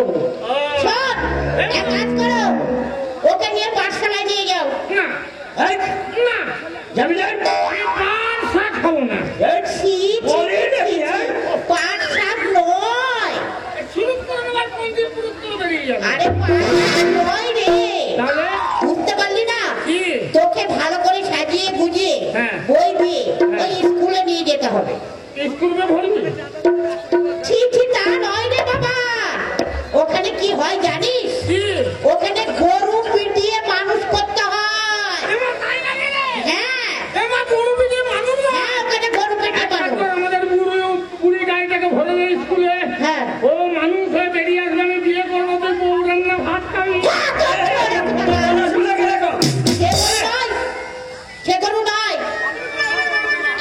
করবো। শোন, এক কাজ করো, ওকে নিয়ে পাঠশালায় নিয়ে যাও। না না যাবি না? পান শাক খাবো না। ছি, ছি, ছি, পাট শাক নয়। শুরু করে আবার কোন দিন পুরো করে বেরিয়ে যাবে। আরে পাট শাক নয় রে। তাহলে বুঝতে পারলি না? কি? তোকে ভালো করে সাজিয়ে গুজিয়ে হ্যাঁ। বই দিয়ে ওই স্কুলে নিয়ে যেতে হবে। স্কুলে ভরবি? ছি ছি, তা নয় রে বাবা। ওখানে কি হয় জানিস? কি? ওখানে গরু পিটিয়ে মানুষ করতে হয়। এবার তাই লাগে রে। হ্যাঁ এবার গরু পিটিয়ে মানুষ হয়? হ্যাঁ, ওখানে গরু পিটিয়ে এক কাজ মানুষ। কর, আমাদের বুড়ি গাড়িটাকে ভরে দেয় স্কুলে। হ্যাঁ। ও মানুষ হয়ে বেরিয়ে আসবে, আমি বিয়ে করবো, তুই বউ রান্না ভাত খাবি। সে গরু নয়।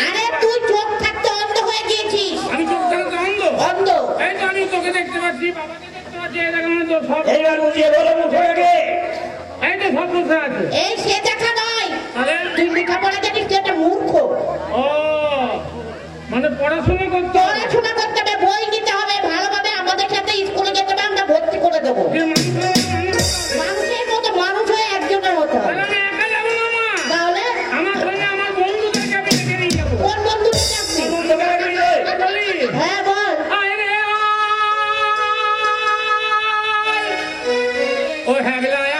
আরে তুই চোখ থাকতে অন্ধ হয়ে গিয়েছিস। আমি চোখ থাকতে অন্ধ? অন্ধ। এই তো আমি তোকে দেখতে পাচ্ছি, বাবাকে দেখতে পাচ্ছি, এই দেখো আমার তো সব, এইবার বুঝিয়ে বলো মুখে আগে। এই তো সব বসে আছে। এই সে দেখা নয়। আরে তুই লেখাপড়া জানিস, তুই একটা মূর্খ। ও মানে পড়াশোনা করতে হবে। পড়াশোনা করতে হবে, বই নিতে হবে, ভালোভাবে আমাদের সাথে স্কুলে যেতে হবে, আমরা ভর্তি করে দেবো। যে মানুষের মতো মানুষ হয়ে একজনের মতো হবে। তাহলে আমি একা যাবো না মা, তাহলে আমার সঙ্গে আমার বন্ধুদেরকে আমি ডেকে নিয়ে যাবো। কোন বন্ধু আপনি? তোকে আগে নিয়ে আর বলি, হ্যাঁ বল। আয় রে আয়, ও হ্যাগলায়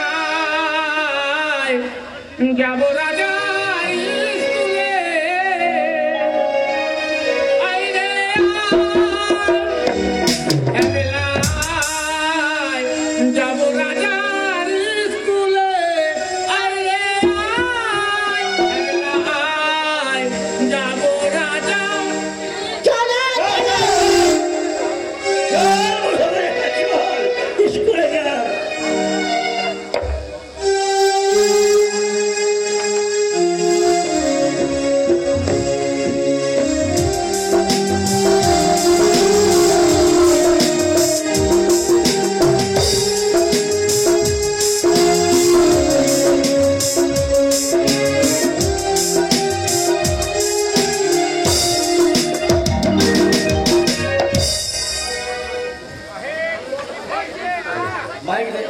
আয়, যাবো রাজা স্কুলে। আয় রে আয়, হ্যাগলায়, যাবো রাজার স্কুলে। আয় রে আয়, হ্যাগলায়, যাবো রাজা। চলো স্কুলে গেলাম। মাইক দে।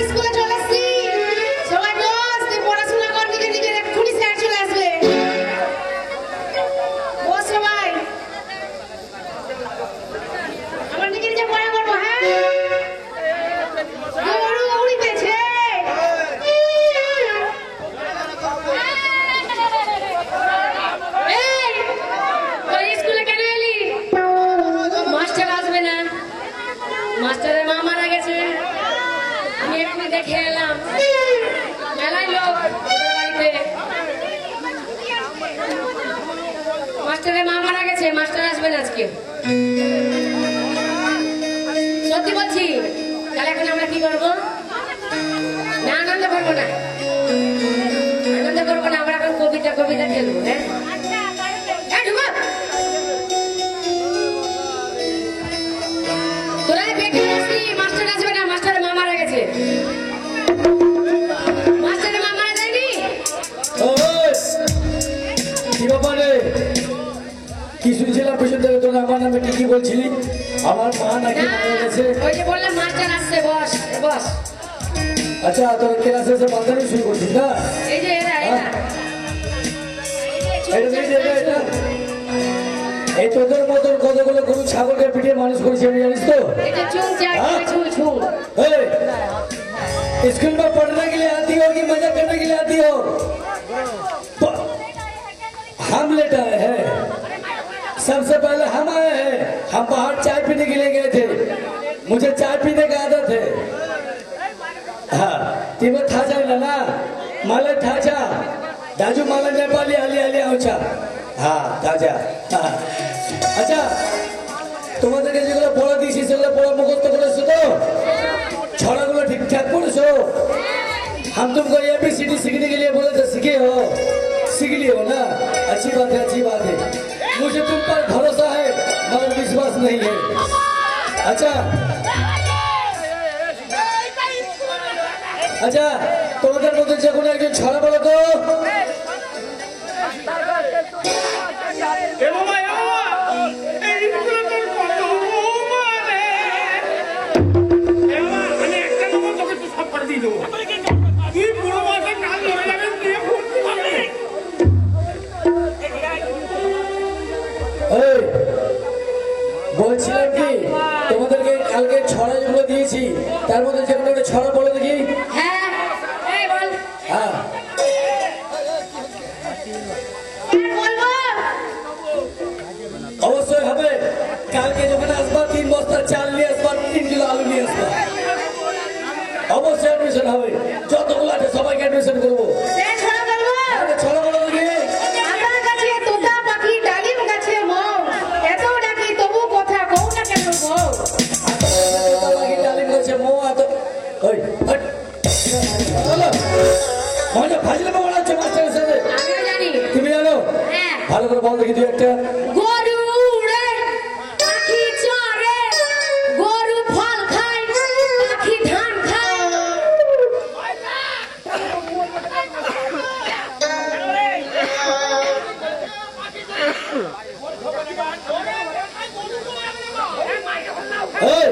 স্কুলে চলে আসছি। সবাই বস, তুই পড়াশোনা কর, নিজে নিজে এক্ষুনি স্যার চলে আসবে। বস সবাই। আমার নিজে নিজে পড়া করবো, হ্যাঁ? গরু উড়িতেছে। এই, তুই স্কুলে কেন এলি? মাস্টার আসবে না, মাস্টারের মা মারা গেছে। আমি এখানে দেখে এলাম, মেলায় লোক ওদের বাড়িতে। মাস্টারের মা মারা গেছে, মাস্টার আসবেন আজকে। সত্যি বলছি। তাহলে এখন আমরা কি করবো? না, আনন্দ করবো না, আনন্দ করবো না, আমরা এখন কবিতা কবিতা খেলবো। হ্যাঁ, এই ঢুকো। তোরা বেকার আসলি, মাস্টার আসবে না, মাস্টারের মা মারা গেছে। মাস্টারের মা মারা যায়নি? ওই, কি ব্যাপার রে? কি শুনছিলাম পেছন থেকে? তোর আমার নামে কি কি বলছিলি? আমার মা নাকি না, মারা গেছে? ওই যে বললাম মাস্টার আসছে, বস বস। আচ্ছা, তোর ক্লাসে এসে বান্ধবী শুরু করছিস না? এই যে এরা এরা। এটা দিয়ে দেবে এটা। এই তোদের মতন কতগুলো গরু ছাগলকে পিটিয়ে মানুষ করেছে, আমি জানিস তো? এটা চুং চাট ছুঁ ছুঁ। ए, स्कूल में पढ़ने के लिए आती हो कि मजा करने के लिए आती हो? हम लेट आए हैं, सबसे पहले हम आए हैं। हम बाहर चाय पीने के लिए गए थे, मुझे चाय पीने का आदत है। हाँ, तिमो था जाए ना माले था जा दाजू माले नेपाली आली आली आउचा। हाँ, ताजा। हाँ। अच्छा, তোমাদেরকে যেগুলো পড়া দিয়েছি সেগুলো পড়া মুখস্থ করেছো তো? ছড়াগুলো ঠিকঠাক পড়েছো? हम तुमको ABCD सीखने के लिए बोले थे, सीखे हो? सीख लिए हो ना? अच्छी बात है, अच्छी बात है। मुझे तुम पर भरोसा है मगर विश्वास नहीं है। अच्छा, আচ্ছা তোমাদের মধ্যে যে কোনো একজন ছড়া বলো তো। এ বাবা, এই স্কুলে তোর কত মানে? এ বাবা, আমি একটা নম্বর তোকে তো সব করে দিয়ে দেবো। তুই পুরো মাসে কাল ধরে যাবেন, দিয়ে ভর্তি হবে। এই, বলছিলাম কি তোমাদেরকে কালকে ছড়া যেগুলো দিয়েছি তার মধ্যে যে কোনো একটা ছড়া বলো দেখি। হ্যাঁ এই বল হ্যাঁ বলবো অবশ্যই হবে। কালকে যখন আসবা 3 বস্তা চাল নিয়ে আসবা, 3 কিলো আলু নিয়ে আসবা। অবশ্যই অ্যাডমিশন হবে, যতগুলো আছে সবাইকে অ্যাডমিশন করবো। সে ছড়া বলবো আরে ছড়া বলো দেখি। আমার কাছে তোতা পাখি ডালিম গাছে মৌ এত ডাকি তবু কথা কও না কেন গো ডালিম গাছে মৌ এত ওই হট। বলো মজা ফাজলে বলা হচ্ছে মাস্টারের সাথে। আমিও জানি তুমি জানো? হ্যাঁ ভালো করে বল দেখি তুই একটা। গরু উড়ে পাখি চড়ে গরু ফল খায় পাখি ধান খায় এই,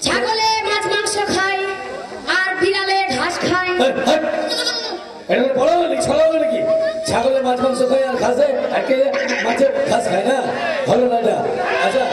ছাগলে মাছ মাংস খায় আর বিড়ালে ঘাস খায় এই, হট। এটা বড় নাকি ছড়া হলো নাকি? ছাগলের মাছ মাংস খায় আর ঘাসে আর কে মাছের ঘাস খায় না, হলো না এটা। আচ্ছা